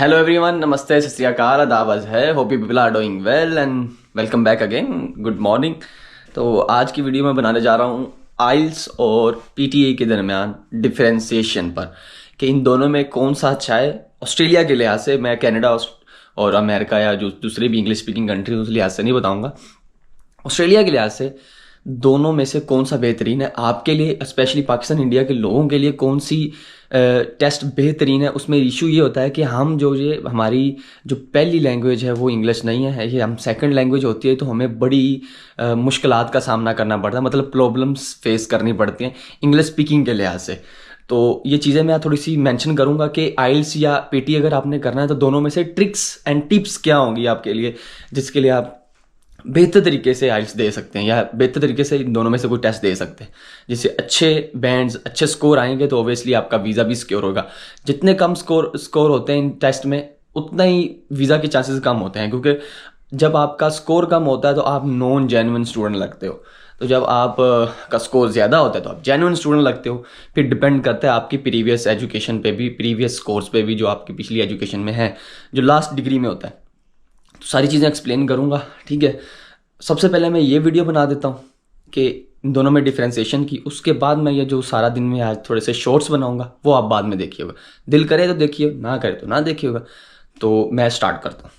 Hello everyone, नमस्ते, सत श्री अकाल, आदाब है। Hope you people are doing well and welcome back again. Good morning. तो आज की वीडियो में बनाने जा रहा हूँ आइल्स और पीटीए के दरमियान डिफरेंशिएशन पर कि इन दोनों में कौन सा अच्छा है। ऑस्ट्रेलिया के लिहाज से, मैं कनाडा और अमेरिका या जो दूसरे भी इंग्लिश स्पीकिंग कंट्री उस लिहाज से नहीं बताऊँगा। ऑस्ट्रेलिया के लिहाज से दोनों में से कौन सा बेहतरीन है आपके लिए, स्पेशली पाकिस्तान इंडिया के लोगों के लिए कौन सी टेस्ट बेहतरीन है। उसमें इशू ये होता है कि हम ये हमारी जो पहली लैंग्वेज है वो इंग्लिश नहीं है, ये हम सेकंड लैंग्वेज होती है, तो हमें बड़ी मुश्किलात का सामना करना पड़ता है, मतलब प्रॉब्लम्स फेस करनी पड़ती हैं इंग्लिश स्पीकिंग के लिहाज से। तो ये चीज़ें मैं थोड़ी सी मेंशन करूंगा कि आइल्स या पीटी अगर आपने करना है तो दोनों में से ट्रिक्स एंड टिप्स क्या होंगी आपके लिए, जिसके लिए आप बेहतर तरीके से आइल्स दे सकते हैं या बेहतर तरीके से इन दोनों में से कोई टेस्ट दे सकते हैं, जिससे अच्छे बैंड्स, अच्छे स्कोर आएंगे तो ऑब्वियसली आपका वीज़ा भी सिक्योर होगा। जितने कम स्कोर होते हैं इन टेस्ट में उतना ही वीज़ा के चांसेस कम होते हैं, क्योंकि जब आपका स्कोर कम होता है तो आप नॉन जेन्युइन स्टूडेंट लगते हो, तो जब आप का स्कोर ज़्यादा होता है तो आप जेन्युइन स्टूडेंट लगते हो। फिर डिपेंड करता है आपकी प्रीवियस एजुकेशन पे भी, प्रीवियस कोर्स पे भी, जो आपकी पिछली एजुकेशन में है, जो लास्ट डिग्री में होता है। तो सारी चीज़ें एक्सप्लेन करूँगा, ठीक है। सबसे पहले मैं ये वीडियो बना देता हूँ कि इन दोनों में डिफ्रेंसिएशन की, उसके बाद मैं ये जो सारा दिन में आज थोड़े से शॉर्ट्स बनाऊँगा वो आप बाद में देखिएगा। दिल करे तो देखिए, ना करे तो ना देखिएगा। तो मैं स्टार्ट करता हूँ।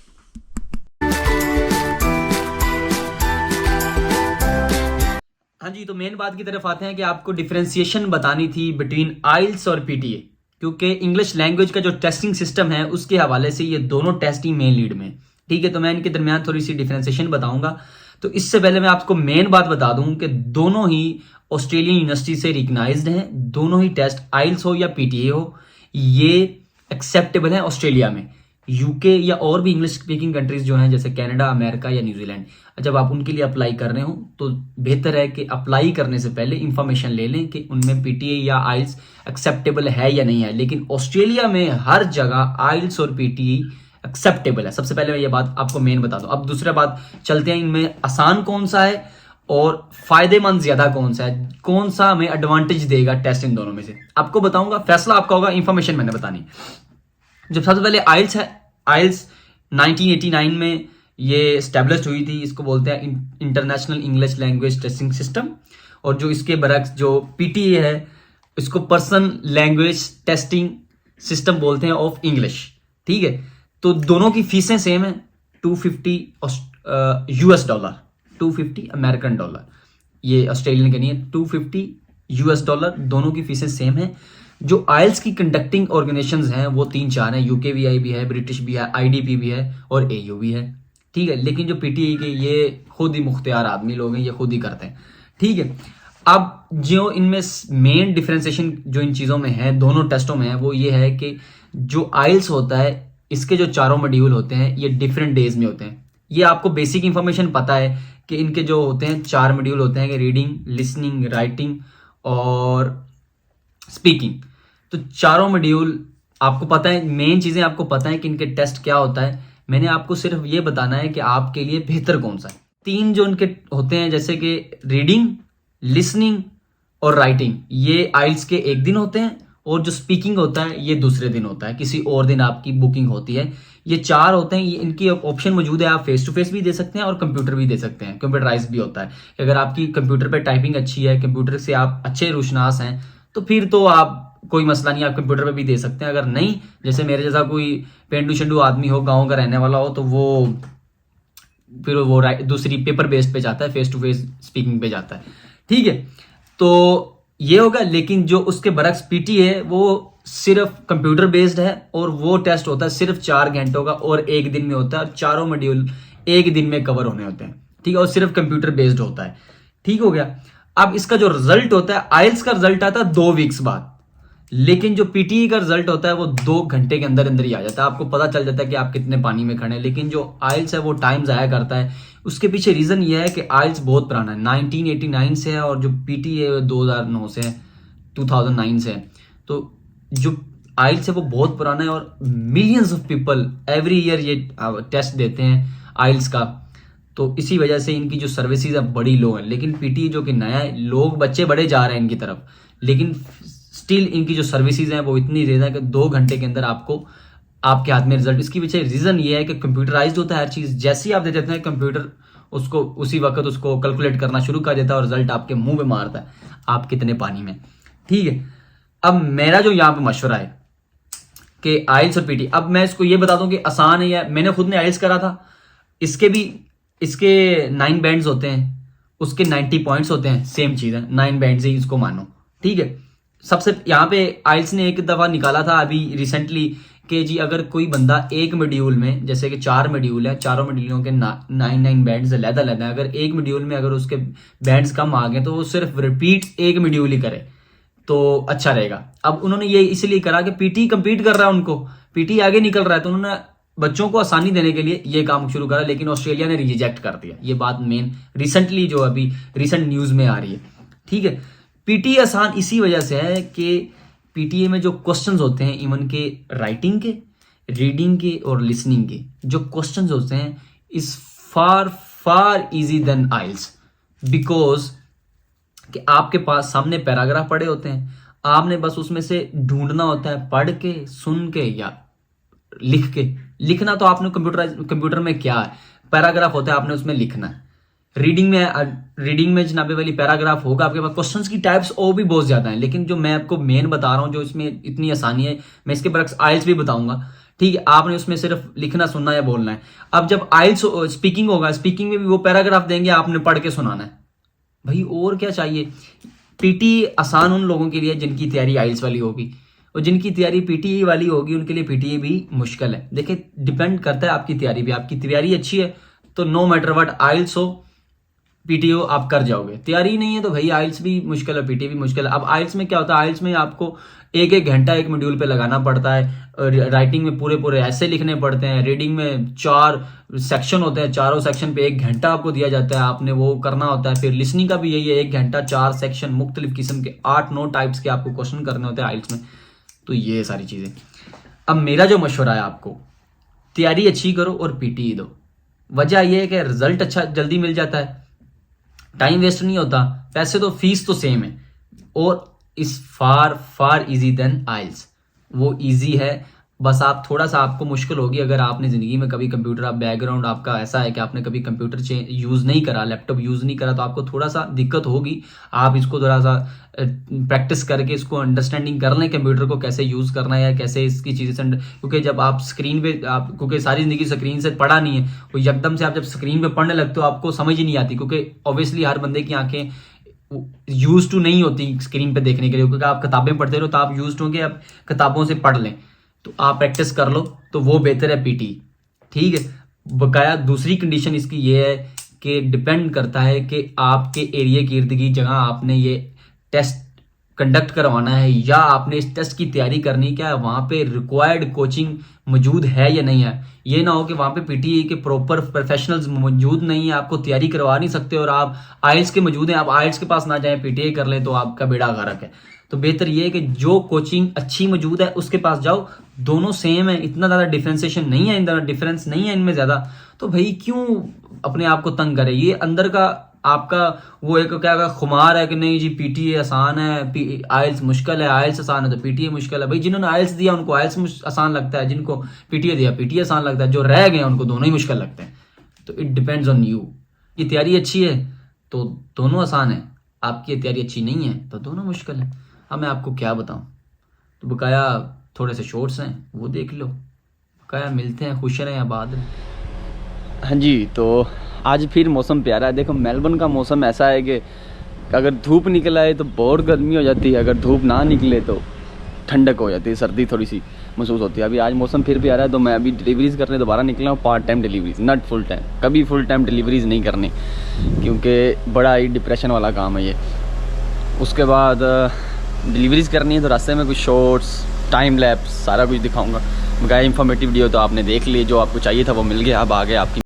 हाँ जी, तो मेन बात की तरफ आते हैं कि आपको डिफ्रेंसिएशन बतानी थी बिटवीन आइल्स और पीटीए, क्योंकि इंग्लिश लैंग्वेज का जो टेस्टिंग सिस्टम है उसके हवाले से ये दोनों टेस्ट ही मेन लीड में, ठीक है। तो मैं इनके दरमियान थोड़ी सी डिफ्रेंसिएशन बताऊंगा। तो इससे पहले मैं आपको मेन बात बता दूं कि दोनों ही ऑस्ट्रेलियन यूनिवर्सिटी से रिकग्नाइज्ड हैं। दोनों ही टेस्ट आइल्स हो या पीटीए हो, ये एक्सेप्टेबल है ऑस्ट्रेलिया में। यूके या और भी इंग्लिश स्पीकिंग कंट्रीज जो हैं जैसे कनाडा, अमेरिका या न्यूजीलैंड, जब आप उनके लिए अप्लाई कर रहे हो तो बेहतर है कि अप्लाई करने से पहले इंफॉर्मेशन ले लें कि उनमें पीटीए या आइल्स एक्सेप्टेबल है या नहीं है। लेकिन ऑस्ट्रेलिया में हर जगह आइल्स और पीटीए एक्सेप्टेबल है। सबसे पहले मैं ये बात आपको मेन बता दूं। अब दूसरा बात चलते हैं, इनमें आसान कौन सा है और फायदेमंद ज्यादा कौन सा है, कौन सा हमें एडवांटेज देगा टेस्ट इन दोनों में से, आपको बताऊंगा। फैसला आपका होगा, इंफॉर्मेशन मैंने बतानी। जब सबसे पहले आइल्स है, आइल्स 1989 में ये स्टैब्लिश हुई थी। इसको बोलते हैं international English language testing system. और जो इसके बरक्स जो पीटीए है इसको पर्सन लैंग्वेज टेस्टिंग सिस्टम बोलते हैं ऑफ इंग्लिश, ठीक है। तो दोनों की फीसें सेम है, $250 यूएस डॉलर, $250 अमेरिकन डॉलर, ये ऑस्ट्रेलियन के नहीं है, $250 यूएस डॉलर, दोनों की फीसें सेम है। जो आइल्स की कंडक्टिंग ऑर्गेनाइजेशंस हैं वो 3-4 हैं, यूकेवीआई भी है, ब्रिटिश भी है, आईडीपी भी है और एयू भी है, ठीक है। लेकिन जो पीटीए के ये खुद ही मुख्तियार आदमी लोग हैं, ये खुद ही करते हैं, ठीक है। अब जो इनमें मेन डिफरेंशिएशन जो इन चीज़ों में है, दोनों टेस्टों में है, वो ये है कि जो आइल्स होता है इसके जो 4 मॉड्यूल होते हैं ये डिफरेंट डेज में होते हैं। ये आपको बेसिक इंफॉर्मेशन पता है कि इनके जो होते हैं 4 मॉड्यूल होते हैं कि रीडिंग, लिसनिंग, राइटिंग और स्पीकिंग। तो चारों मॉड्यूल आपको पता है, मेन चीजें आपको पता है कि इनके टेस्ट क्या होता है। मैंने आपको सिर्फ ये बताना है कि आपके लिए बेहतर कौन सा है। 3 जो इनके होते हैं जैसे कि रीडिंग, लिसनिंग और राइटिंग, ये आइल्स के एक दिन होते हैं, और जो स्पीकिंग होता है ये दूसरे दिन होता है, किसी और दिन आपकी बुकिंग होती है। ये 4 होते हैं। ये इनकी ऑप्शन मौजूद है, आप फेस टू फेस भी दे सकते हैं और कंप्यूटर भी दे सकते हैं, कंप्यूटराइज भी होता है। अगर आपकी कंप्यूटर पे टाइपिंग अच्छी है, कंप्यूटर से आप अच्छे रुशनास हैं, तो फिर तो आप कोई मसला नहीं, आप कंप्यूटर पे भी दे सकते हैं। अगर नहीं, जैसे मेरे जैसा कोई पेंडू शेंडू आदमी हो, गाँव का रहने वाला हो, तो वो फिर वो दूसरी पेपर बेस्ड पे जाता है, फेस टू फेस स्पीकिंग पे जाता है, ठीक है। तो ये होगा। लेकिन जो उसके बरक्स पीटी है वो सिर्फ कंप्यूटर बेस्ड है, और वो टेस्ट होता है सिर्फ 4 घंटों का और 1 दिन में होता है, और चारों मॉड्यूल 1 दिन में कवर होने होते हैं, ठीक है, और सिर्फ कंप्यूटर बेस्ड होता है, ठीक हो गया। अब इसका जो रिजल्ट होता है, आइल्स का रिजल्ट आता है 2 वीक्स बाद, लेकिन जो पीटीई का रिजल्ट होता है वो 2 घंटे के अंदर अंदर ही आ जाता है। आपको पता चल जाता है कि आप कितने पानी में खड़े हैं। लेकिन जो आइल्स है वो टाइम ज़ाया करता है। उसके पीछे रीज़न ये है कि आइल्स बहुत पुराना है, 1989 से है, और जो पीटीई है 2009 से है, 2009 से है। तो जो आइल्स है वो बहुत पुराना है, और millions of people every year ये टेस्ट देते हैं आइल्स का। तो इसी वजह से इनकी जो सर्विसेज है बड़ी लो है। लेकिन पीटीई जो कि नया है, लोग बच्चे बड़े जा रहे हैं इनकी तरफ, लेकिन स्टिल इनकी जो सर्विसेज हैं वो इतनी ज़्यादा है कि 2 घंटे के अंदर आपको आपके हाथ में रिजल्ट। इसकी वजह रीज़न ये है कि कंप्यूटराइज्ड होता है हर चीज़, जैसे ही आप दे देते हैं कंप्यूटर उसको उसी वक्त उसको कैलकुलेट करना शुरू कर देता है और रिजल्ट आपके मुंह पे मारता है आप कितने पानी में। ठीक है, अब मेरा जो यहाँ पे मशवरा है कि आइल्स और पीटी, अब मैं इसको ये बता दूं कि आसान है, या मैंने खुद ने आइल्स करा था, इसके 9 बैंड्स होते हैं, उसके 90 पॉइंट्स होते हैं, सेम चीज़ है, 9 बैंड्स ही इसको मानो। ठीक है, सबसे यहाँ पे आइल्स ने एक दफ़ा निकाला था अभी रिसेंटली कि जी अगर कोई बंदा एक मॉड्यूल में, जैसे कि 4 मॉड्यूल है, चारों मॉड्यूलों के 9 बैंड्स अलग-अलग है, अगर एक मॉड्यूल में अगर उसके बैंड्स कम आ गए तो वो सिर्फ रिपीट एक मॉड्यूल ही करे तो अच्छा रहेगा। अब उन्होंने ये इसलिए करा कि पीटी कंपीट कर रहा है, उनको पीटी आगे निकल रहा है, तो उन्होंने बच्चों को आसानी देने के लिए ये काम शुरू करा, लेकिन ऑस्ट्रेलिया ने रिजेक्ट कर दिया। ये बात मेन रिसेंटली जो अभी रिसेंट न्यूज़ में आ रही है। ठीक है, पीटी आसान इसी वजह से है कि पीटीए में जो क्वेश्चंस होते हैं, इवन के राइटिंग के, रीडिंग के और लिसनिंग के जो क्वेश्चंस होते हैं, is far far easy than IELTS, because कि आपके पास सामने पैराग्राफ पड़े होते हैं, आपने बस उसमें से ढूंढना होता है, पढ़ के, सुन के या लिख के। लिखना तो आपने कंप्यूटर में क्या है, पैराग्राफ होता है, आपने उसमें लिखना है। रीडिंग में जनाबे वाली पैराग्राफ होगा आपके पास। क्वेश्चंस की टाइप्स और भी बहुत ज्यादा हैं, लेकिन जो मैं आपको मेन बता रहा हूं जो इसमें इतनी आसानी है, मैं इसके बरक्स आइल्स भी बताऊंगा। ठीक है, आपने उसमें सिर्फ लिखना, सुनना या बोलना है। अब जब आइल्स स्पीकिंग होगा, स्पीकिंग में भी वो पैराग्राफ देंगे, आपने पढ़ के सुनाना है। भाई और क्या चाहिए। पीटी आसान उन लोगों के लिए जिनकी तैयारी आइल्स वाली होगी, और जिनकी तैयारी पीटी वाली होगी उनके लिए पीटी भी मुश्किल है। देखिए डिपेंड करता है आपकी तैयारी भी। आपकी तैयारी अच्छी है तो नो मैटर व्हाट, आइल्स हो पीटीओ आप कर जाओगे। तैयारी नहीं है तो भाई आइल्स भी मुश्किल है, पीटी भी मुश्किल है। अब आइल्स में क्या होता है, आइल्स में आपको एक घंटा एक मॉड्यूल पे लगाना पड़ता है। राइटिंग में पूरे ऐसे लिखने पड़ते हैं। रीडिंग में 4 सेक्शन होते हैं, चारों सेक्शन पे 1 घंटा आपको दिया जाता है, आपने वो करना होता है। फिर लिसनिंग का भी यही है, 1 घंटा 4 सेक्शन, मुख्तलिफ किस्म के 8-9 टाइप्स के आपको क्वेश्चन करने होते हैं आइल्स में। तो ये सारी चीज़ें। अब मेरा जो मशवरा है आपको, तैयारी अच्छी करो और पीटी दो। वजह यह है कि रिजल्ट अच्छा जल्दी मिल जाता है, टाइम वेस्ट नहीं होता, पैसे तो फीस तो सेम है, और is far far easy than IELTS. वो इजी है, बस आप थोड़ा सा आपको मुश्किल होगी अगर आपने ज़िंदगी में कभी कंप्यूटर, आप बैकग्राउंड आपका ऐसा है कि आपने कभी कंप्यूटर यूज़ नहीं करा, लैपटॉप यूज़ नहीं करा, तो आपको थोड़ा सा दिक्कत होगी। आप इसको थोड़ा सा प्रैक्टिस करके इसको अंडरस्टैंडिंग कर लें, कंप्यूटर को कैसे यूज़ करना है या कैसे इसकी चीज़ें, क्योंकि जब आप स्क्रीन पे आप, क्योंकि सारी ज़िंदगी स्क्रीन से पढ़ा नहीं है, तो एकदम से आप जब स्क्रीन पे पढ़ने लगते हो आपको समझ ही नहीं आती, क्योंकि ऑब्वियसली हर बंदे की आंखें यूज टू नहीं होती स्क्रीन पे देखने के लिए, क्योंकि आप किताबें पढ़ते रहो तो आप यूज टू कि आप किताबों से पढ़ लें, तो आप प्रैक्टिस कर लो तो वो बेहतर है पीटी। ठीक है, बकाया दूसरी कंडीशन इसकी ये है कि डिपेंड करता है कि आपके एरिया की इर्द की जगह आपने ये टेस्ट कंडक्ट करवाना है या आपने इस टेस्ट की तैयारी करनी, क्या वहाँ पे रिक्वायर्ड कोचिंग मौजूद है या नहीं है। ये ना हो कि वहाँ पे पीटीए के प्रॉपर प्रोफेशनल्स मौजूद नहीं है, आपको तैयारी करवा नहीं सकते, और आप आइल्स के मौजूद हैं, आप आइल्स के पास ना जाएं, पीटीए कर लें तो आपका बेड़ा गर्क है। तो बेहतर ये है कि जो कोचिंग अच्छी मौजूद है उसके पास जाओ। दोनों सेम है, इतना ज़्यादा डिफ्रेंसिएशन नहीं है, इनका डिफरेंस नहीं है इनमें ज़्यादा, तो भाई क्यों अपने आप को तंग करे। ये अंदर का आपका वो एक क्या खुमार है कि नहीं जी पीटीए आसान है, आइल्स मुश्किल है, आइल्स आसान है तो पीटीए मुश्किल है। भाई जिन्होंने आइल्स दिया उनको आइल्स आसान लगता है, जिनको पीटीए दिया पीटीए आसान लगता है, जो रह गए उनको दोनों ही मुश्किल लगते हैं। तो इट डिपेंड्स ऑन यू। ये तैयारी अच्छी है तो दोनों आसान है, आपकी तैयारी अच्छी नहीं है तो दोनों मुश्किल है। अब मैं आपको क्या बताऊँ, तो बकाया थोड़े से शॉर्ट्स हैं वो देख लो। बकाया मिलते हैं, खुश रहें, आबाद रहें। हाँ जी, तो आज फिर मौसम प्यारा है। देखो मेलबर्न का मौसम ऐसा है कि अगर धूप निकल आए तो बहुत गर्मी हो जाती है, अगर धूप ना निकले तो ठंडक हो जाती है, सर्दी थोड़ी सी महसूस होती है। अभी आज मौसम फिर प्यारा है तो मैं अभी डिलीवरीज़ करने दोबारा निकला हूँ, part time deliveries, not full time. कभी फुल टाइम डिलीवरीज नहीं करनी क्योंकि बड़ा ही डिप्रेशन वाला काम है ये। उसके बाद डिलीवरीज करनी है तो रास्ते में कुछ शॉर्ट्स, टाइम लैप्स, सारा कुछ दिखाऊँगा। बकाया इंफॉर्मेटिव वीडियो तो आपने देख ली, जो आपको चाहिए था वो मिल गया। अब आगे आपकी